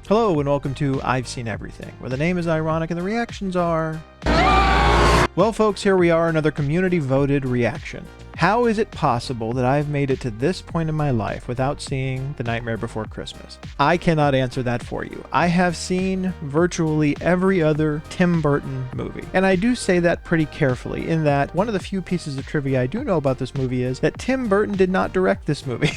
Hello and welcome to I've Seen Everything, where the name is ironic and the reactions are... Well folks, here we are, another community-voted reaction. How is it possible that I've made it to this point in my life without seeing The Nightmare Before Christmas? I cannot answer that for you. I have seen virtually every other Tim Burton movie. And I do say that pretty carefully, in that one of the few pieces of trivia I do know about this movie is that Tim Burton did not direct this movie.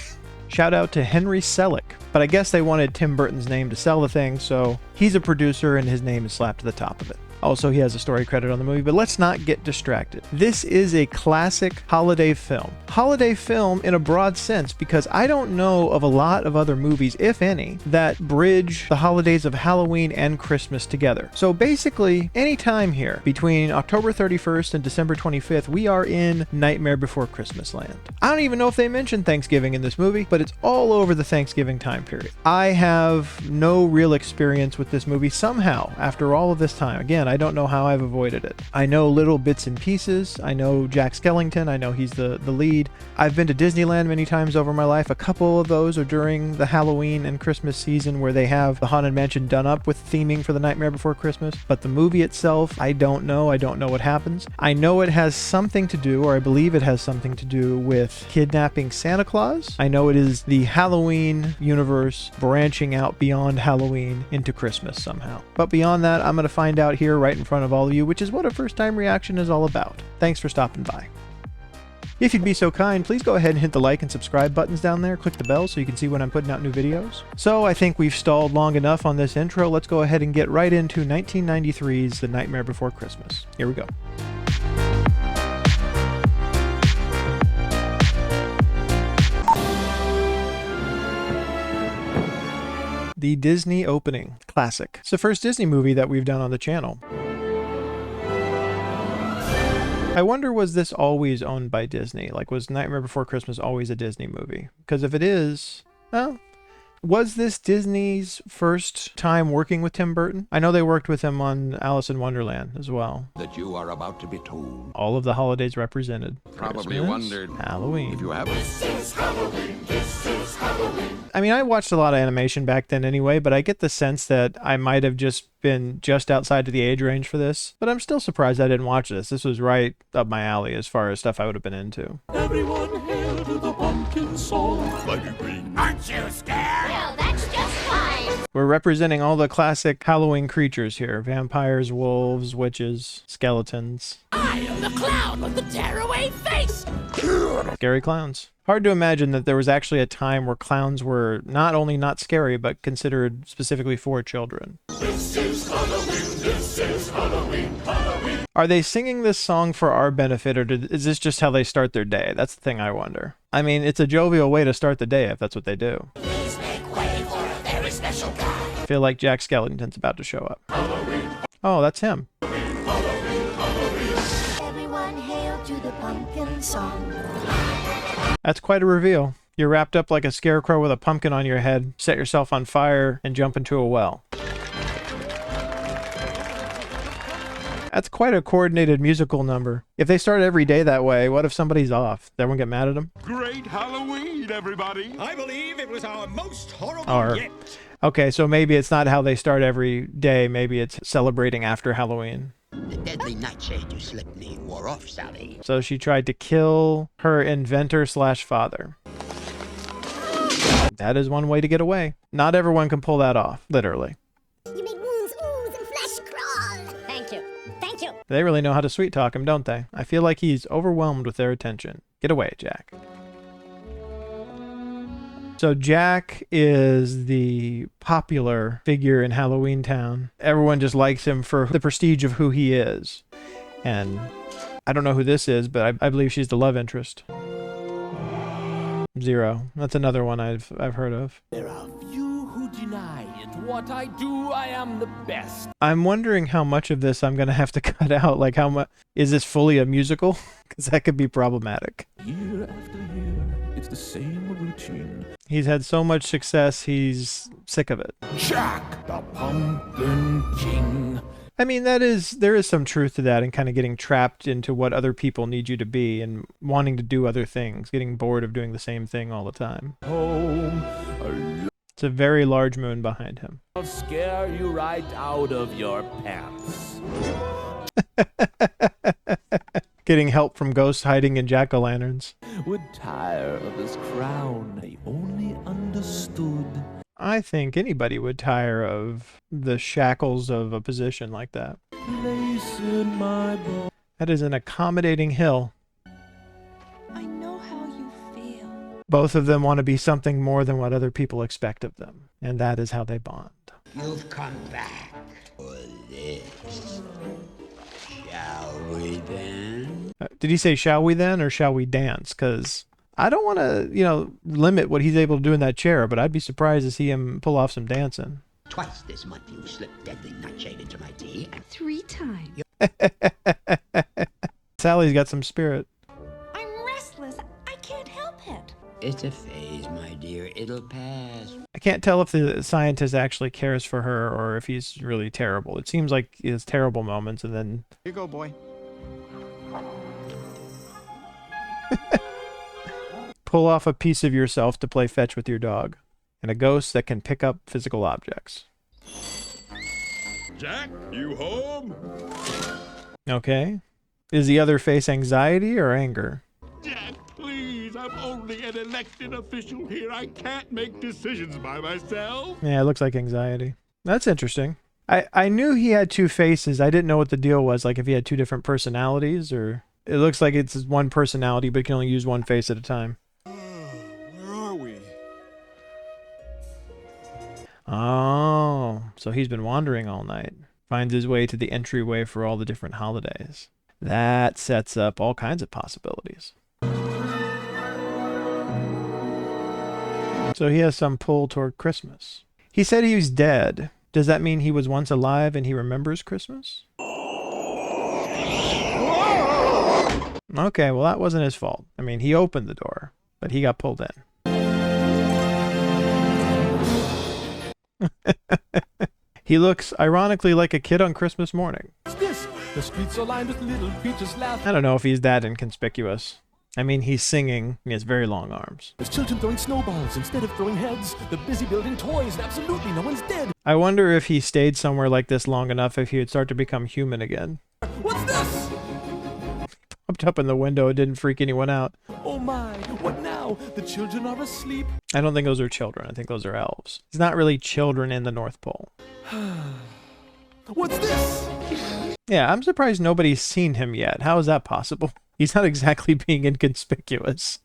Shout out to Henry Selick. But I guess they wanted Tim Burton's name to sell the thing, so he's a producer and his name is slapped to the top of it. Also, he has a story credit on the movie, but let's not get distracted. This is a classic holiday film. Holiday film in a broad sense, because I don't know of a lot of other movies, if any, that bridge the holidays of Halloween and Christmas together. So basically, any time here between October 31st and December 25th, we are in Nightmare Before Christmas land. I don't even know if they mentioned Thanksgiving in this movie, but it's all over the Thanksgiving time period. I have no real experience with this movie somehow after all of this time. Again, I don't know how I've avoided it. I know little bits and pieces. I know Jack Skellington. I know he's the lead. I've been to Disneyland many times over my life. A couple of those are during the Halloween and Christmas season where they have the Haunted Mansion done up with theming for The Nightmare Before Christmas. But the movie itself, I don't know. I don't know what happens. I know it has something to do, or I believe it has something to do with kidnapping Santa Claus. I know it is the Halloween universe branching out beyond Halloween into Christmas somehow. But beyond that, I'm going to find out here right in front of all of you, which is what a first time reaction is all about. Thanks for stopping by. If you'd be so kind, please go ahead and hit the like and subscribe buttons down there. Click the bell so you can see when I'm putting out new videos. So I think we've stalled long enough on this intro. Let's go ahead and get right into 1993's The Nightmare Before Christmas. Here we go. The Disney opening. Classic. It's the first Disney movie that we've done on the channel. I wonder, was this always owned by Disney? Like, was Nightmare Before Christmas always a Disney movie? Because if it is, well, was this Disney's first time working with Tim Burton? I know they worked with him on Alice in Wonderland as well. That you are about to be told. All of the holidays represented. Probably Christmas, wondered Halloween. If you have This is Halloween, this is Halloween. I mean, I watched a lot of animation back then anyway, but I get the sense that I might have just been just outside of the age range for this. But I'm still surprised I didn't watch this. This was right up my alley as far as stuff I would have been into. Everyone hail to the pumpkin song. Aren't you scared? Well, that's just fine. We're representing all the classic Halloween creatures here. Vampires, wolves, witches, skeletons. I am the clown with the tearaway face. Scary clowns. Hard to imagine that there was actually a time where clowns were not only not scary, but considered specifically for children. This is Halloween, this is Halloween, Halloween. Are they singing this song for our benefit, or is this just how they start their day? That's the thing I wonder. I mean, it's a jovial way to start the day if that's what they do. Please make way for a very special guy. I feel like Jack Skellington's about to show up. Halloween, Oh, that's him. Halloween, Halloween. Everyone hail to the pumpkin song. That's quite a reveal. You're wrapped up like a scarecrow with a pumpkin on your head, set yourself on fire, and jump into a well. That's quite a coordinated musical number. If they start every day that way, what if somebody's off? Does everyone get mad at them? Great Halloween, everybody! I believe it was our most horrible Or, yet. okay, so maybe it's not how they start every day. Maybe it's celebrating after Halloween. The deadly nightshade you slipped me wore off, Sally. So she tried to kill her inventor/father. That is one way to get away. Not everyone can pull that off, literally. You make wounds ooze and flesh crawl. Thank you. Thank you. They really know how to sweet talk him, don't they? I feel like he's overwhelmed with their attention. Get away, Jack. So Jack is the popular figure in Halloween Town. Everyone just likes him for the prestige of who he is. And I don't know who this is, but I believe she's the love interest. Zero. That's another one I've heard of. There are few who deny it. What I do, I am the best. I'm wondering how much of this I'm going to have to cut out. Like, how much is this fully a musical? Because that could be problematic. Year after year, it's the same routine. He's had so much success, he's sick of it. Jack, the Pumpkin King. I mean, there is some truth to that, and kind of getting trapped into what other people need you to be and wanting to do other things, getting bored of doing the same thing all the time. Home alone. It's a very large moon behind him. I'll scare you right out of your pants. Getting help from ghosts hiding in jack-o'-lanterns. Would tire of his crown. They only understood. I think anybody would tire of the shackles of a position like that. Place in my bones. That is an accommodating hill. I know how you feel. Both of them want to be something more than what other people expect of them, and that is how they bond. You've come back for this. Shall we then? Did he say, shall we then, or shall we dance? Because I don't want to, limit what he's able to do in that chair, but I'd be surprised to see him pull off some dancing. Twice this month you slipped deadly nightshade into my tea, and 3 times. Sally's got some spirit. I'm restless. I can't help it. it's a phase, my dear. It'll pass. I can't tell if the scientist actually cares for her or if he's really terrible. It seems like he has terrible moments and then... Here you go, boy. Pull off a piece of yourself to play fetch with your dog. And a ghost that can pick up physical objects. Jack, you home? Okay. Is the other face anxiety or anger? Jack, please. I'm only an elected official here. I can't make decisions by myself. Yeah, it looks like anxiety. That's interesting. I knew he had two faces. I didn't know what the deal was, like if he had two different personalities or... It looks like it's one personality, but he can only use one face at a time. Where are we? Oh, so he's been wandering all night. Finds his way to the entryway for all the different holidays. That sets up all kinds of possibilities. So he has some pull toward Christmas. He said he was dead. Does that mean he was once alive and he remembers Christmas? Okay, well that wasn't his fault. I mean, he opened the door, but he got pulled in. He looks ironically like a kid on Christmas morning. What's this? The streets are lined with little creatures laughing. I don't know if he's that inconspicuous. I mean, he's singing, and he has very long arms. There's children throwing snowballs instead of throwing heads. They're busy building toys, and absolutely no one's dead. I wonder if he stayed somewhere like this long enough if he would start to become human again. What's this? Popped up in the window, it didn't freak anyone out. Oh my, what now? The children are asleep. I don't think those are children. I think those are elves. It's not really children in the North Pole. What's this? Yeah, I'm surprised nobody's seen him yet. How is that possible? He's not exactly being inconspicuous.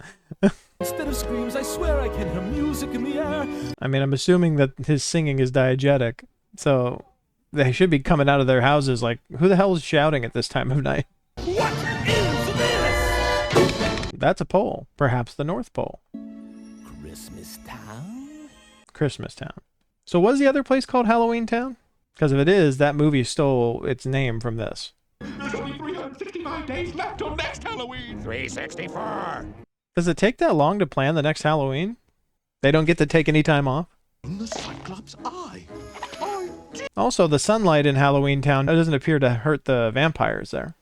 Instead of screams, I swear I can hear music in the air. I mean, I'm assuming that his singing is diegetic, so they should be coming out of their houses like, who the hell is shouting at this time of night? What is this? That's a pole. Perhaps the North Pole. Christmas Town? Christmas Town. So was the other place called Halloween Town? Because if it is, that movie stole its name from this. There's only 365 days left till next Halloween. 364. Does it take that long to plan the next Halloween? They don't get to take any time off? The Cyclops eye. Also, the sunlight in Halloween Town doesn't appear to hurt the vampires there.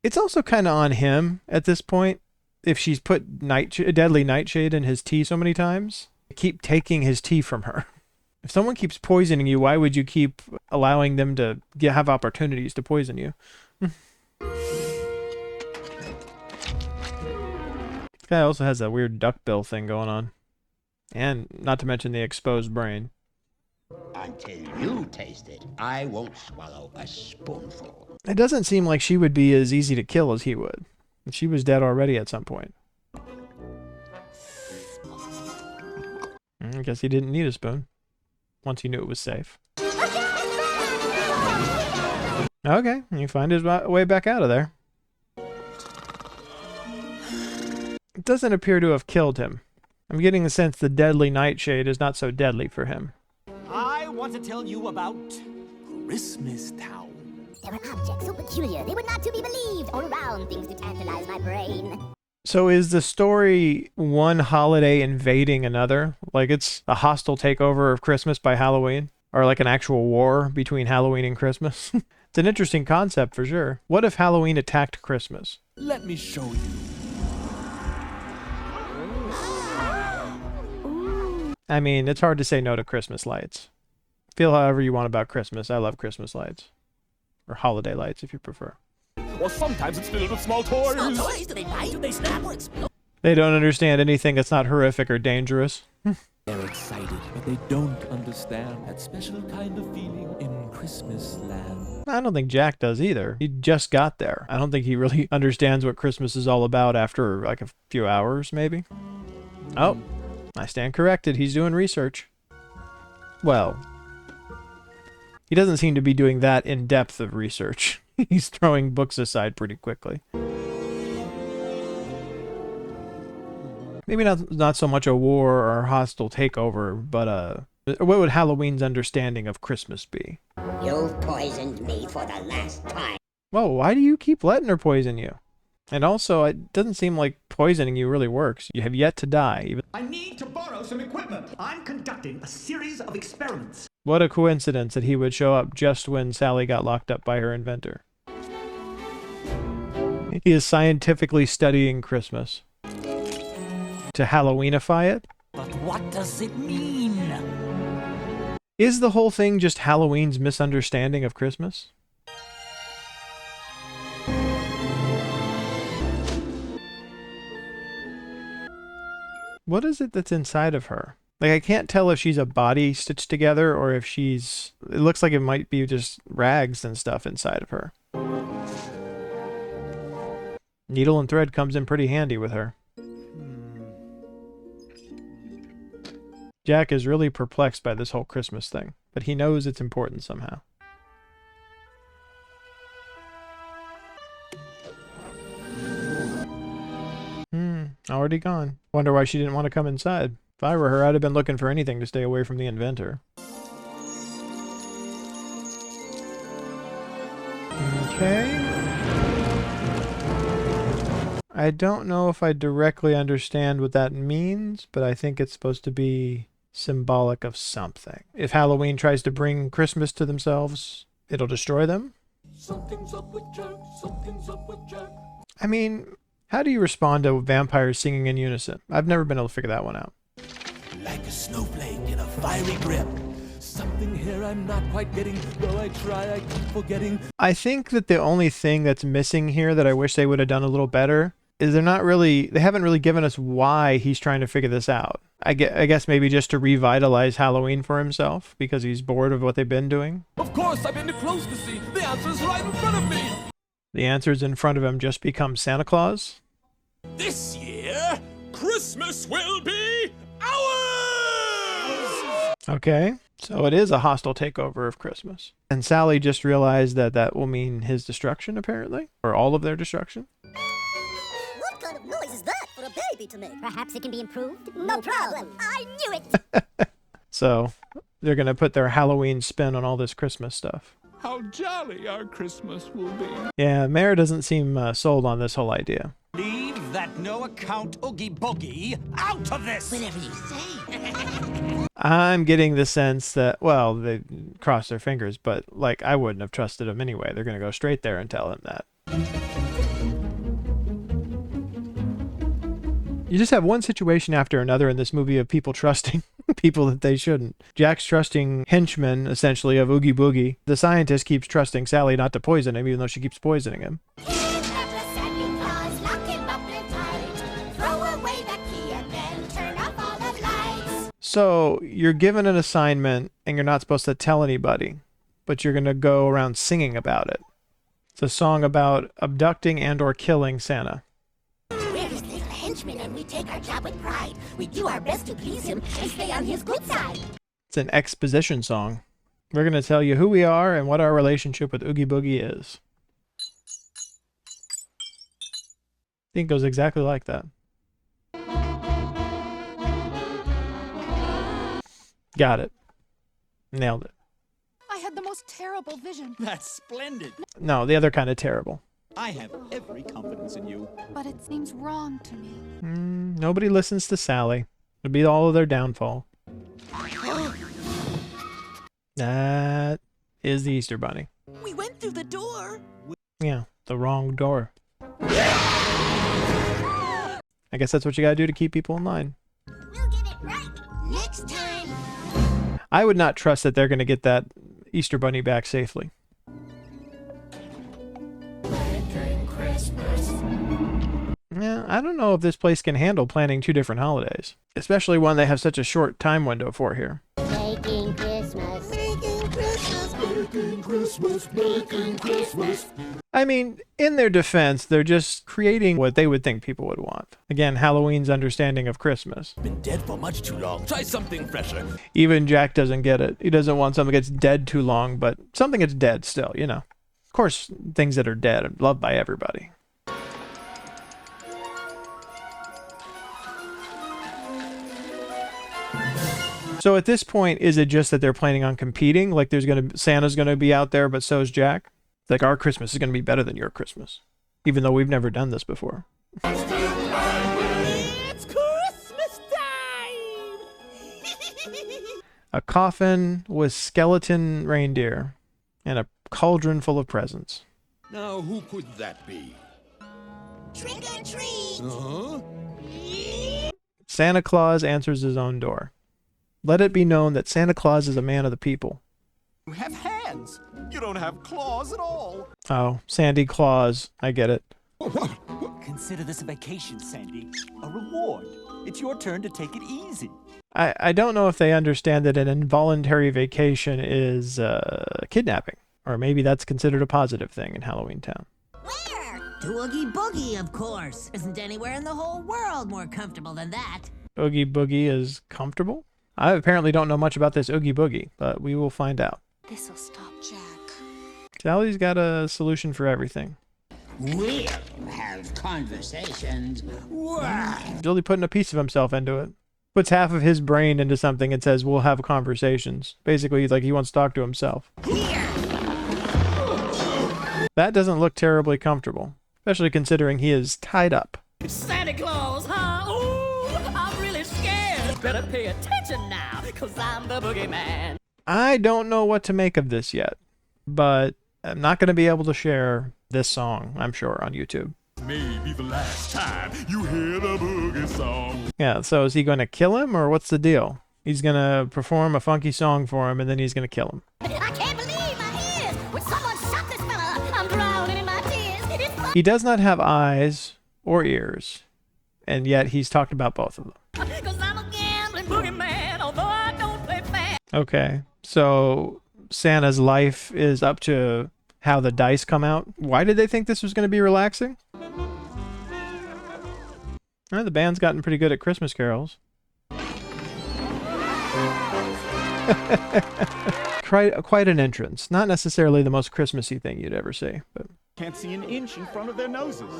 It's also kind of on him at this point. If she's put deadly nightshade in his tea so many times, keep taking his tea from her. If someone keeps poisoning you, why would you keep allowing them to have opportunities to poison you? This guy also has a weird duckbill thing going on. And not to mention the exposed brain. Until you taste it, I won't swallow a spoonful. It doesn't seem like she would be as easy to kill as he would. She was dead already at some point. I guess he didn't need a spoon. Once he knew it was safe. Okay, you find his way back out of there. It doesn't appear to have killed him. I'm getting the sense the deadly nightshade is not so deadly for him. I want to tell you about Christmas Town. There were objects so peculiar they were not to be believed, all around things to tantalize my brain. So is the story one holiday invading another? Like it's a hostile takeover of Christmas by Halloween? Or like an actual war between Halloween and Christmas? It's an interesting concept for sure. What if Halloween attacked Christmas? Let me show you. I mean, it's hard to say no to Christmas lights. Feel however you want about Christmas. I love Christmas lights. Or holiday lights, if you prefer. Or sometimes it's filled with small toys. Small toys? Do they bite? Do they snap or explode? They don't understand anything that's not horrific or dangerous. They're excited, but they don't understand that special kind of feeling in Christmas land. I don't think Jack does either. He just got there. I don't think he really understands what Christmas is all about after like a few hours, maybe. Oh, I stand corrected. He's doing research. Well, he doesn't seem to be doing that in depth of research. He's throwing books aside pretty quickly. Maybe not so much a war or a hostile takeover, but what would Halloween's understanding of Christmas be? You've poisoned me for the last time. Well, why do you keep letting her poison you? And also, it doesn't seem like poisoning you really works. You have yet to die. I need to borrow some equipment. I'm conducting a series of experiments. What a coincidence that he would show up just when Sally got locked up by her inventor. He is scientifically studying Christmas. To Halloweenify it? But what does it mean? Is the whole thing just Halloween's misunderstanding of Christmas? What is it that's inside of her? Like, I can't tell if she's a body stitched together or if she's... It looks like it might be just rags and stuff inside of her. Needle and thread comes in pretty handy with her. Jack is really perplexed by this whole Christmas thing, but he knows it's important somehow. Already gone. Wonder why she didn't want to come inside. If I were her, I'd have been looking for anything to stay away from the inventor. Okay. I don't know if I directly understand what that means, but I think it's supposed to be symbolic of something. If Halloween tries to bring Christmas to themselves, it'll destroy them? Something's up with Jack. Something's up with Jack. I mean, how do you respond to vampires singing in unison? I've never been able to figure that one out. Like a snowflake in a fiery grip. Something here I'm not quite getting, though I try, I keep forgetting. I think that the only thing that's missing here that I wish they would have done a little better is they haven't really given us why he's trying to figure this out. I guess maybe just to revitalize Halloween for himself because he's bored of what they've been doing. Of course, I've been too close to see. The answer's right in front of me. The answers in front of him just become Santa Claus. This year, Christmas will be ours! Okay, so it is a hostile takeover of Christmas. And Sally just realized that that will mean his destruction, apparently, or all of their destruction. What kind of noise is that for a baby to make? Perhaps it can be improved? No problem. I knew it. So they're going to put their Halloween spin on all this Christmas stuff. How jolly our Christmas will be. Yeah, Mayor doesn't seem sold on this whole idea. Leave that no-account oogie-boogie out of this! Whatever you say. I'm getting the sense that, well, they crossed their fingers, but, like, I wouldn't have trusted him anyway. They're going to go straight there and tell him that. You just have one situation after another in this movie of people trusting people that they shouldn't. Jack's trusting henchmen, essentially, of Oogie Boogie. The scientist keeps trusting Sally not to poison him, even though she keeps poisoning him. So, you're given an assignment, and you're not supposed to tell anybody, but you're going to go around singing about it. It's a song about abducting and or killing Santa. We're his little henchmen, and we take our job with pride. We do our best to please him and stay on his good side. It's an exposition song. We're going to tell you who we are and what our relationship with Oogie Boogie is. I think it goes exactly like that. Got it. Nailed it. I had the most terrible vision. That's splendid. No, the other kind of terrible. I have every confidence in you. But it seems wrong to me. Nobody listens to Sally. It'd be all of their downfall. That is the Easter Bunny. We went through the door. Yeah, the wrong door. I guess that's what you gotta do to keep people in line. We'll get it right next time. I would not trust that they're gonna get that Easter Bunny back safely. Yeah, I don't know if this place can handle planning 2 different holidays, especially one they have such a short time window for here. Making Christmas. Making Christmas. Making Christmas, making Christmas. I mean, in their defense, they're just creating what they would think people would want. Again, Halloween's understanding of Christmas. Been dead for much too long. Try something fresher. Even Jack doesn't get it. He doesn't want something that's dead too long, but something that's dead still, you know. Of course, things that are dead are loved by everybody. So at this point, is it just that they're planning on competing? Like Santa's gonna be out there, but so is Jack? It's like our Christmas is gonna be better than your Christmas, even though we've never done this before. It's Christmas time! A coffin with skeleton reindeer and a cauldron full of presents. Now, who could that be? Trick or treat. Huh? Santa Claus answers his own door. Let it be known that Santa Claus is a man of the people. You have hands. You don't have claws at all. Oh, Sandy Claus. I get it. Consider this a vacation, Sandy. A reward. It's your turn to take it easy. I don't know if they understand that an involuntary vacation is kidnapping. Or maybe that's considered a positive thing in Halloween Town. Where? To Oogie Boogie, of course. Isn't anywhere in the whole world more comfortable than that. Oogie Boogie is comfortable? I apparently don't know much about this Oogie Boogie, but we will find out. This'll stop Jack. Sally's got a solution for everything. We'll have conversations. He's really putting a piece of himself into it. Puts half of his brain into something and says, we'll have conversations. Basically, he's like he wants to talk to himself. That doesn't look terribly comfortable, especially considering he is tied up. Santa Claus, huh? Ooh, I'm really scared. Better pay attention now, 'cause I'm the boogeyman. I don't know what to make of this yet, but I'm not going to be able to share this song, I'm sure, on YouTube. Maybe the last time you hear the boogie song. Yeah, so is he going to kill him, or what's the deal? He's going to perform a funky song for him, and then he's going to kill him. I can't believe my ears. Would someone stop this fella? I'm drowning in my tears. It's He does not have eyes or ears, and yet he's talked about both of them. 'Cause I'm a gambling boogeyman, although I don't play fair. Okay, so Santa's life is up to how the dice come out. Why did they think this was going to be relaxing? The band's gotten pretty good at Christmas carols. Quite an entrance. Not necessarily the most Christmassy thing you'd ever see, but... Can't see an inch in front of their noses.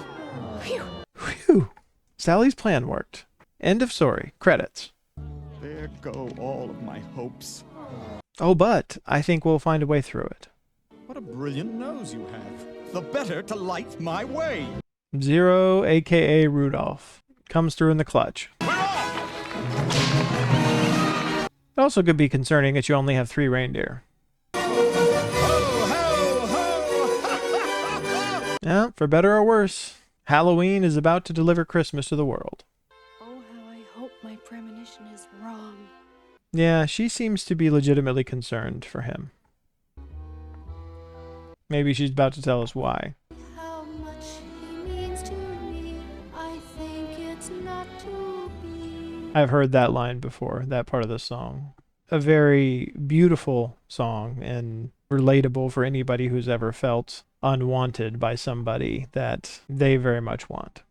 Whew. Sally's plan worked. End of story. Credits. There go all of my hopes. Oh, but I think we'll find a way through it. What a brilliant nose you have. The better to light my way. Zero, a.k.a. Rudolph, comes through in the clutch. We're off! It also could be concerning that you only have 3 reindeer. Yeah, for better or worse, Halloween is about to deliver Christmas to the world. Oh, how I hope my premonition is wrong. Yeah, she seems to be legitimately concerned for him. Maybe she's about to tell us why. How much he means to me, I think it's not to be. I've heard that line before, that part of the song. A very beautiful song and relatable for anybody who's ever felt unwanted by somebody that they very much want.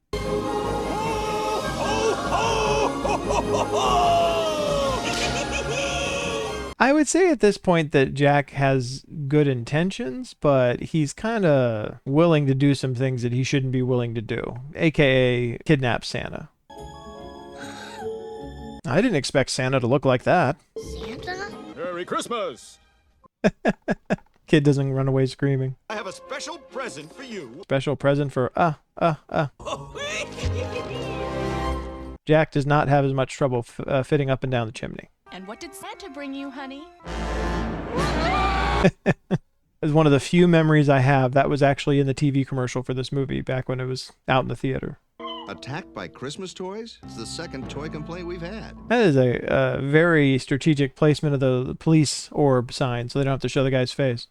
I would say at this point that Jack has good intentions, but he's kind of willing to do some things that he shouldn't be willing to do, aka kidnap Santa. I didn't expect Santa to look like that. Santa? Merry Christmas! Kid doesn't run away screaming. I have a special present for you. Special present for Jack does not have as much trouble fitting up and down the chimney. And what did Santa bring you, honey? It's one of the few memories I have that was actually in the TV commercial for this movie back when it was out in the theater. Attacked by Christmas toys? It's the second toy complaint we've had. That is a very strategic placement of the police orb sign, so they don't have to show the guy's face.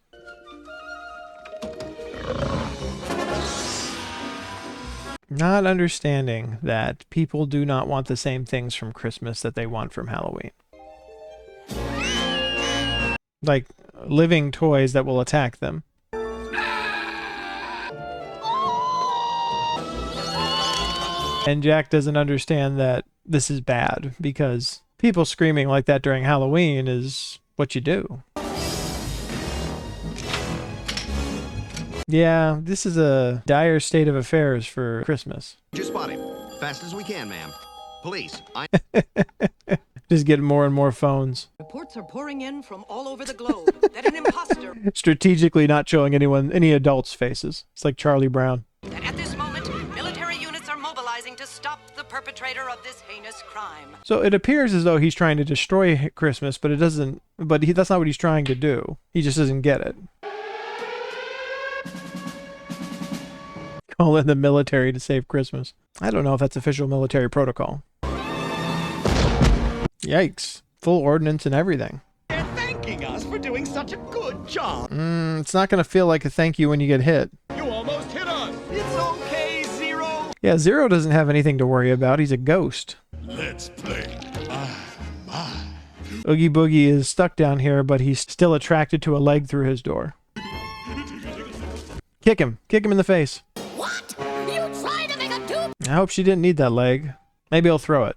Not understanding that people do not want the same things from Christmas that they want from Halloween. Like living toys that will attack them. And Jack doesn't understand that this is bad, because people screaming like that during Halloween is what you do. Yeah, this is a dire state of affairs for Christmas. Just spot him. Fast as we can, ma'am. Police, Just getting more and more phones. Reports are pouring in from all over the globe that an imposter... Strategically not showing any adults' faces. It's like Charlie Brown. That at this moment, military units are mobilizing to stop the perpetrator of this heinous crime. So it appears as though he's trying to destroy Christmas, but it doesn't. But that's not what he's trying to do. He just doesn't get it. Call in the military to save Christmas. I don't know if that's official military protocol. Yikes. Full ordnance and everything. They're thanking us for doing such a good job. It's not going to feel like a thank you when you get hit. You almost hit us. It's okay, Zero. Yeah, Zero doesn't have anything to worry about. He's a ghost. Let's play. Oogie Boogie is stuck down here, but he's still attracted to a leg through his door. Kick him. Kick him in the face. What? You trying to make a dupe? I hope she didn't need that leg. Maybe he'll throw it.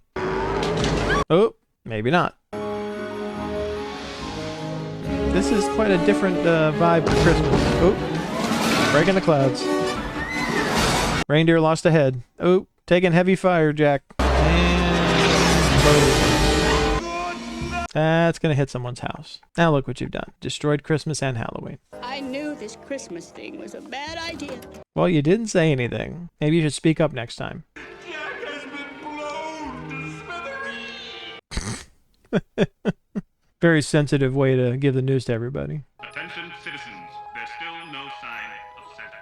Oh, maybe not. This is quite a different vibe for Christmas. Oh, breaking the clouds. Reindeer lost a head. Oh, taking heavy fire, Jack. And boom. That's going to hit someone's house. Now look what you've done. Destroyed Christmas and Halloween. I knew this Christmas thing was a bad idea. Well, you didn't say anything. Maybe you should speak up next time. Jack has been blown to smithereens. Very sensitive way to give the news to everybody. Attention citizens, there's still no sign of Santa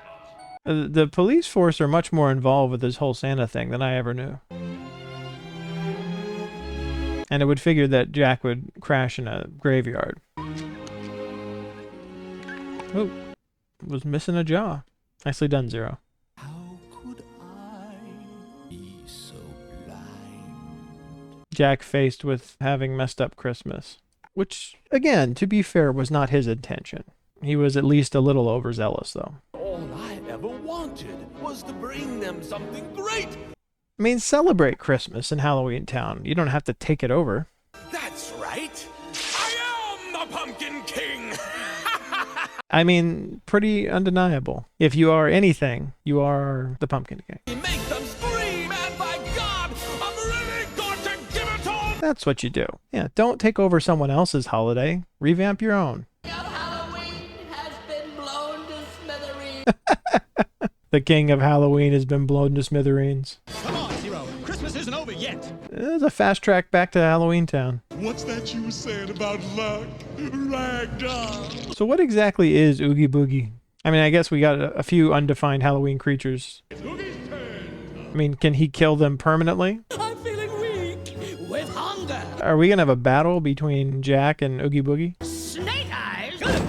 Claus. The police force are much more involved with this whole Santa thing than I ever knew. And I would figure that Jack would crash in a graveyard. Oh, was missing a jaw. Nicely done, Zero. How could I be so blind? Jack faced with having messed up Christmas. Which, again, to be fair, was not his intention. He was at least a little overzealous, though. All I ever wanted was to bring them something great. I mean, celebrate Christmas in Halloween Town. You don't have to take it over. That's right. I am the Pumpkin King. I mean, pretty undeniable. If you are anything, you are the Pumpkin King. Make them scream, and by God, I'm really going to give it all. That's what you do. Yeah, don't take over someone else's holiday. Revamp your own. Halloween has been blown to smithereens. The king of Halloween has been blown to smithereens. Come on, Zero. Christmas isn't over yet. There's a fast track back to Halloween Town. What's that you were saying about luck? Ragdoll. So what exactly is Oogie Boogie? I mean, I guess we got a few undefined Halloween creatures. It's Oogie's turn. I mean, can he kill them permanently? I'm feeling weak with hunger. Are we going to have a battle between Jack and Oogie Boogie? Snake eyes. 11.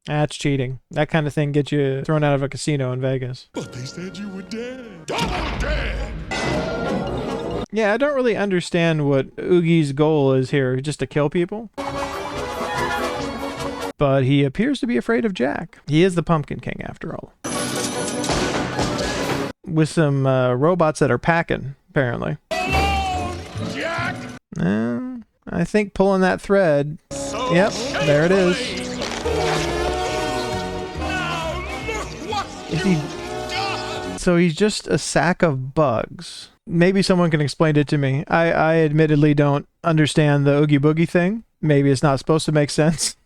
That's cheating. That kind of thing gets you thrown out of a casino in Vegas. But they said you were dead. Double dead. Yeah, I don't really understand what Oogie's goal is here, just to kill people. But he appears to be afraid of Jack. He is the Pumpkin King, after all. With some robots that are packing, apparently. Jack! I think pulling that thread. Yep, there it is. So he's just a sack of bugs. Maybe someone can explain it to me. I admittedly don't understand the Oogie Boogie thing, maybe it's not supposed to make sense.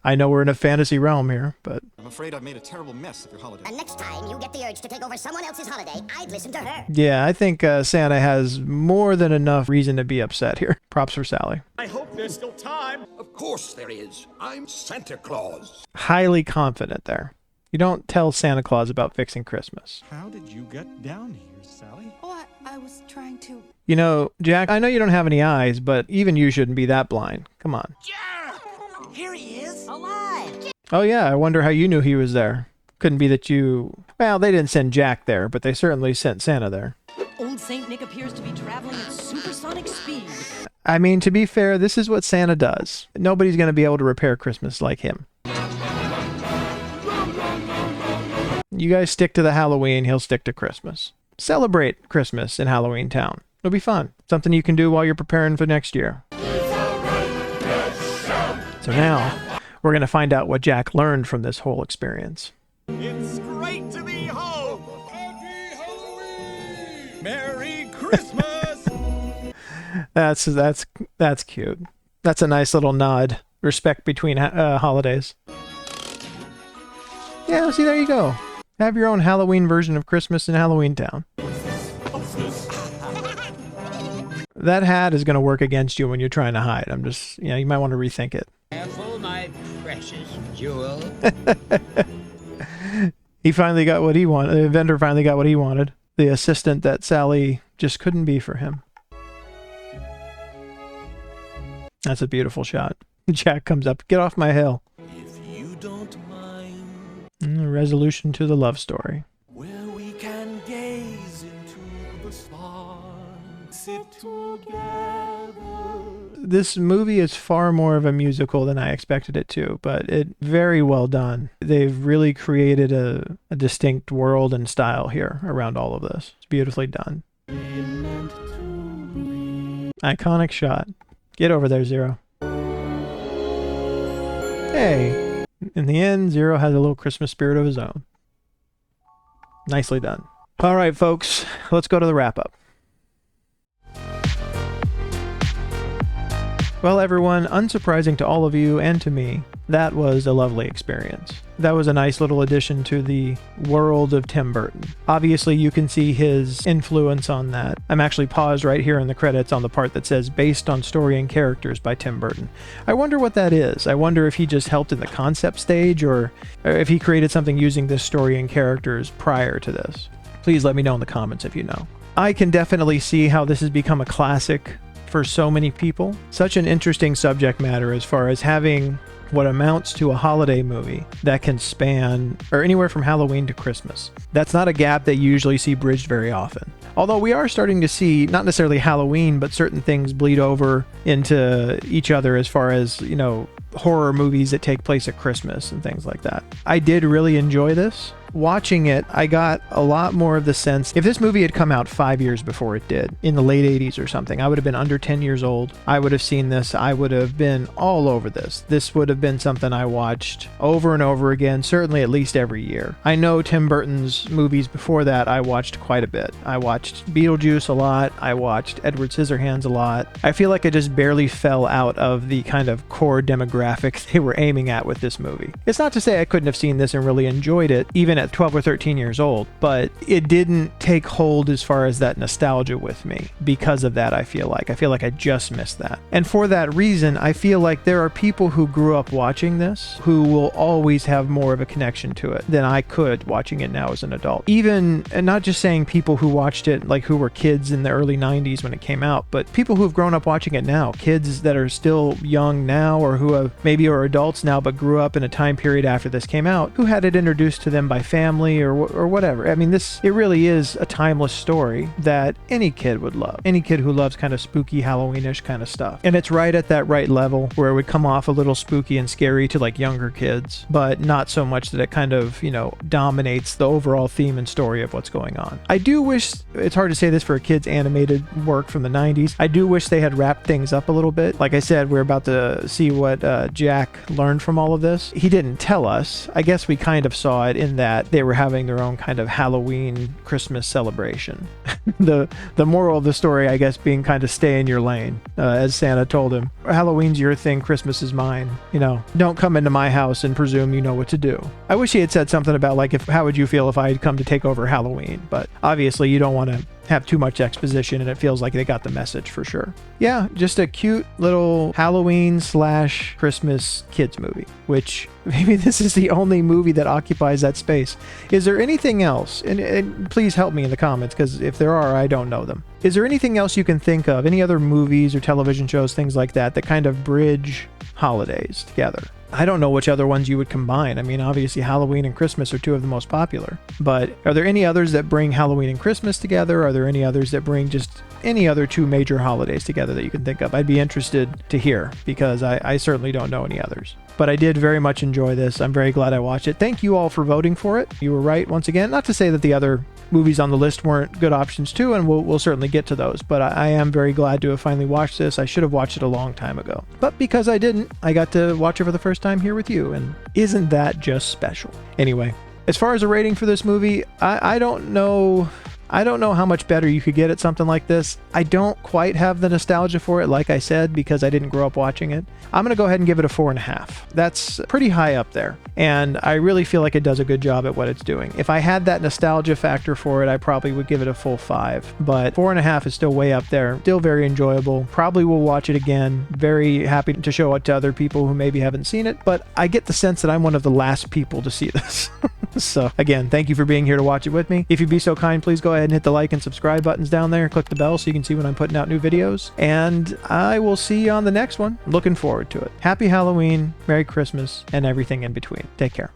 I know we're in a fantasy realm here, but... I'm afraid I've made a terrible mess of your holiday. And next time you get the urge to take over someone else's holiday, I'd listen to her. Yeah, I think Santa has more than enough reason to be upset here. Props for Sally. I hope there's still time. Of course there is. I'm Santa Claus. Highly confident there. You don't tell Santa Claus about fixing Christmas. How did you get down here, Sally? Oh, I was trying to... You know, Jack, I know you don't have any eyes, but even you shouldn't be that blind. Come on. Here he is, Alive! Oh yeah, I wonder how you knew he was there. Couldn't be that you... Well, they didn't send Jack there, but they certainly sent Santa there. Old Saint Nick appears to be traveling at supersonic speed. I mean, to be fair, this is what Santa does. Nobody's going to be able to repair Christmas like him. You guys stick to the Halloween, he'll stick to Christmas. Celebrate Christmas in Halloween Town. It'll be fun. Something you can do while you're preparing for next year. So now, we're going to find out what Jack learned from this whole experience. It's great to be home. Happy Halloween. Merry Christmas. That's cute. That's a nice little nod. Respect between holidays. Yeah, see, there you go. Have your own Halloween version of Christmas in Halloween Town. That hat is going to work against you when you're trying to hide. I'm just, you might want to rethink it. Careful, my precious jewel. He finally got what he wanted. The inventor finally got what he wanted. The assistant that Sally just couldn't be for him. That's a beautiful shot. Jack comes up. Get off my hill. If you don't mind. Resolution to the love story. Where we can gaze into the stars, sit together. This movie is far more of a musical than I expected it to, but it's very well done. They've really created a distinct world and style here around all of this. It's beautifully done. Iconic shot. Get over there, Zero. Hey, in the end, Zero has a little Christmas spirit of his own. Nicely done. All right, folks, let's go to the wrap-up. Well, everyone, unsurprising to all of you and to me, that was a lovely experience. That was a nice little addition to the world of Tim Burton. Obviously, you can see his influence on that. I'm actually paused right here in the credits on the part that says, based on story and characters by Tim Burton. I wonder what that is. I wonder if he just helped in the concept stage, or if he created something using this story and characters prior to this. Please let me know in the comments if you know. I can definitely see how this has become a classic for so many people. Such an interesting subject matter as far as having what amounts to a holiday movie that can span or anywhere from Halloween to Christmas. That's not a gap that you usually see bridged very often. Although we are starting to see not necessarily Halloween, but certain things bleed over into each other as far as, horror movies that take place at Christmas and things like that. I did really enjoy this. Watching it, I got a lot more of the sense, if this movie had come out 5 years before it did, in the late 80s or something, I would have been under 10 years old. I would have seen this. I would have been all over this. This would have been something I watched over and over again, certainly at least every year. I know Tim Burton's movies before that I watched quite a bit. I watched Beetlejuice a lot. I watched Edward Scissorhands a lot. I feel like I just barely fell out of the kind of core demographics they were aiming at with this movie. It's not to say I couldn't have seen this and really enjoyed it, even at 12 or 13 years old, but it didn't take hold as far as that nostalgia with me. Because of that, I feel like I just missed that. And for that reason, I feel like there are people who grew up watching this who will always have more of a connection to it than I could watching it now as an adult. Even, and not just saying people who watched it like who were kids in the early 90s when it came out, but people who've grown up watching it now, kids that are still young now or who have maybe are adults now but grew up in a time period after this came out, who had it introduced to them by family or whatever. I mean, it really is a timeless story that any kid would love. Any kid who loves kind of spooky Halloweenish kind of stuff. And it's right at that right level where it would come off a little spooky and scary to like younger kids, but not so much that it kind of, dominates the overall theme and story of what's going on. I do wish, it's hard to say this for a kid's animated work from the 90s, I do wish they had wrapped things up a little bit. Like I said, we're about to see what Jack learned from all of this. He didn't tell us. I guess we kind of saw it in that that they were having their own kind of Halloween Christmas celebration. The moral of the story, I guess, being kind of stay in your lane, as Santa told him. Halloween's your thing, Christmas is mine. You know, don't come into my house and presume you know what to do. I wish he had said something about, like, how would you feel if I had come to take over Halloween? But obviously you don't want to have too much exposition, and it feels like they got the message for sure. Yeah, just a cute little Halloween/Christmas kids movie, which maybe this is the only movie that occupies that space. Is there anything else? And please help me in the comments, because if there are, I don't know them. Is there anything else you can think of? Any other movies or television shows, things like that, that kind of bridge holidays together? I don't know which other ones you would combine. I mean, obviously Halloween and Christmas are two of the most popular, but are there any others that bring Halloween and Christmas together? Are there any others that bring just any other two major holidays together that you can think of? I'd be interested to hear, because I certainly don't know any others. But I did very much enjoy this. I'm very glad I watched it. Thank you all for voting for it. You were right once again. Not to say that the other movies on the list weren't good options too, and we'll certainly get to those, but I am very glad to have finally watched this. I should have watched it a long time ago, but because I didn't, I got to watch it for the first time here with you, and isn't that just special? Anyway, as far as a rating for this movie, I don't know how much better you could get at something like this. I don't quite have the nostalgia for it, like I said, because I didn't grow up watching it. I'm going to go ahead and give it a 4.5. That's pretty high up there, and I really feel like it does a good job at what it's doing. If I had that nostalgia factor for it, I probably would give it a full 5, but 4.5 is still way up there. Still very enjoyable. Probably will watch it again. Very happy to show it to other people who maybe haven't seen it, but I get the sense that I'm one of the last people to see this. So again, thank you for being here to watch it with me. If you'd be so kind, please go ahead and hit the like and subscribe buttons down there. Click the bell so you can see when I'm putting out new videos. And I will see you on the next one. Looking forward to it. Happy Halloween, Merry Christmas, and everything in between. Take care.